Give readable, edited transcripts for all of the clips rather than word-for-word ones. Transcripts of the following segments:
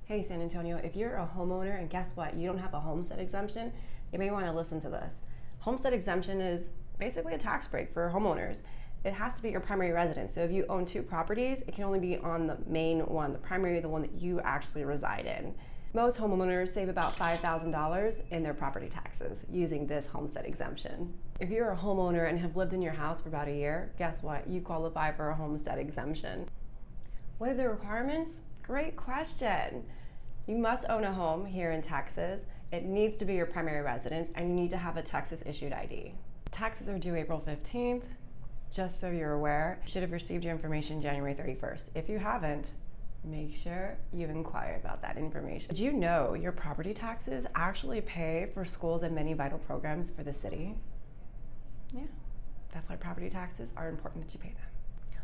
Hey San Antonio, if you're a homeowner and guess what, you don't have a homestead exemption, you may want to listen to this. Homestead exemption is basically a tax break for homeowners. It has to be your primary residence. So if you own two properties, it can only be on the main one, the primary, the one that you actually reside in. Most homeowners save about $5,000 in their property taxes using this homestead exemption. If you're a homeowner and have lived in your house for about a year, guess what? You qualify for a homestead exemption. What are the requirements? Great question. You must own a home here in Texas. It needs to be your primary residence, and you need to have a Texas issued ID. Taxes are due April 15th. Just so you're aware, you should have received your information January 31st. If you haven't, make sure you inquire about that information. Did you know your property taxes actually pay for schools and many vital programs for the city? Yeah, that's why property taxes are important that you pay them.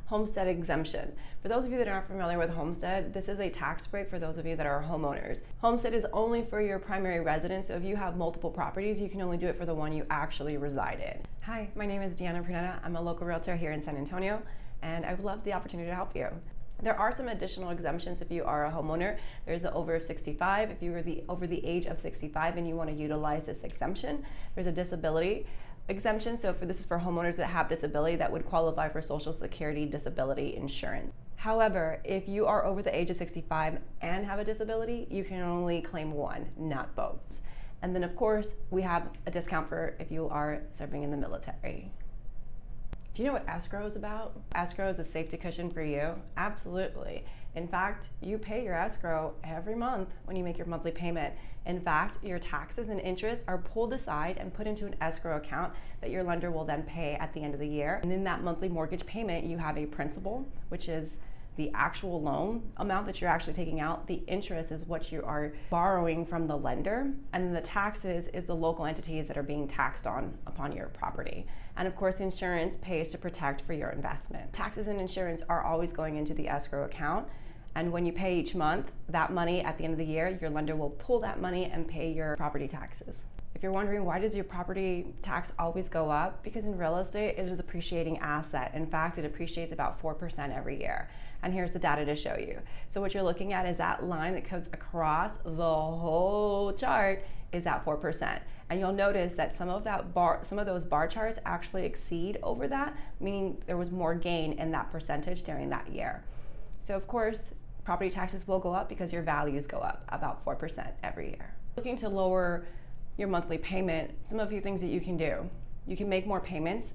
Homestead exemption. For those of you that aren't familiar with homestead, this is a tax break for those of you that are homeowners. Homestead is only for your primary residence, so if you have multiple properties, you can only do it for the one you actually reside in. Hi, my name is Deanna Prunetta. I'm a local realtor here in San Antonio, and I would love the opportunity to help you. There are some additional exemptions if you are a homeowner. There's the over 65. If you are over the age of 65 and you want to utilize this exemption, there's a disability exemption. So this is for homeowners that have disability that would qualify for Social Security disability insurance. However, if you are over the age of 65 and have a disability, you can only claim one, not both. And then of course, we have a discount for if you are serving in the military. Do you know what escrow is about? Escrow is a safety cushion for you. Absolutely. In fact, you pay your escrow every month when you make your monthly payment. In fact, your taxes and interest are pulled aside and put into an escrow account that your lender will then pay at the end of the year. And in that monthly mortgage payment, you have a principal, which is the actual loan amount that you're actually taking out. The interest is what you are borrowing from the lender, and then the taxes is the local entities that are being taxed upon your property. And of course, insurance pays to protect for your investment. Taxes and insurance are always going into the escrow account, and when you pay each month, that money at the end of the year, your lender will pull that money and pay your property taxes. If you're wondering why does your property tax always go up, because in real estate it is an appreciating asset. In fact, it appreciates about 4% every year. And here's the data to show you. So what you're looking at is that line that cuts across the whole chart is at 4%. And you'll notice that some of those bar charts actually exceed over that, meaning there was more gain in that percentage during that year. So of course, property taxes will go up because your values go up about 4% every year. Looking to lower your monthly payment, some of the things that you can do. You can make more payments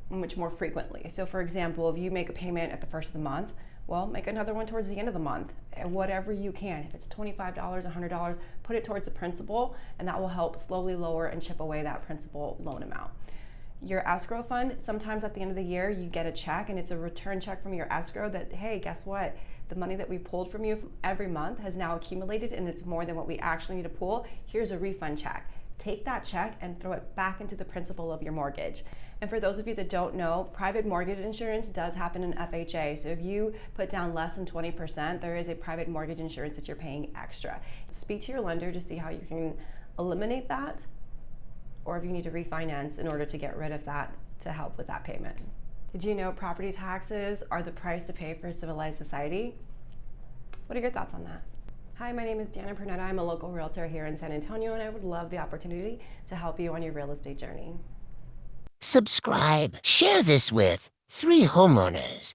much more frequently. So for example, if you make a payment at the first of the month, well, make another one towards the end of the month, and whatever you can. If it's $25, $100, put it towards the principal, and that will help slowly lower and chip away that principal loan amount. Your escrow fund, sometimes at the end of the year, you get a check, and it's a return check from your escrow that, hey, guess what? The money that we pulled from you every month has now accumulated, and it's more than what we actually need to pull. Here's a refund check. Take that check and throw it back into the principal of your mortgage. And for those of you that don't know, private mortgage insurance does happen in FHA. So if you put down less than 20%, there is a private mortgage insurance that you're paying extra. Speak to your lender to see how you can eliminate that, or if you need to refinance in order to get rid of that to help with that payment. Did you know property taxes are the price to pay for a civilized society? What are your thoughts on that? Hi, my name is Deanna Prunetta. I'm a local realtor here in San Antonio, and I would love the opportunity to help you on your real estate journey. Subscribe. Share this with 3 homeowners.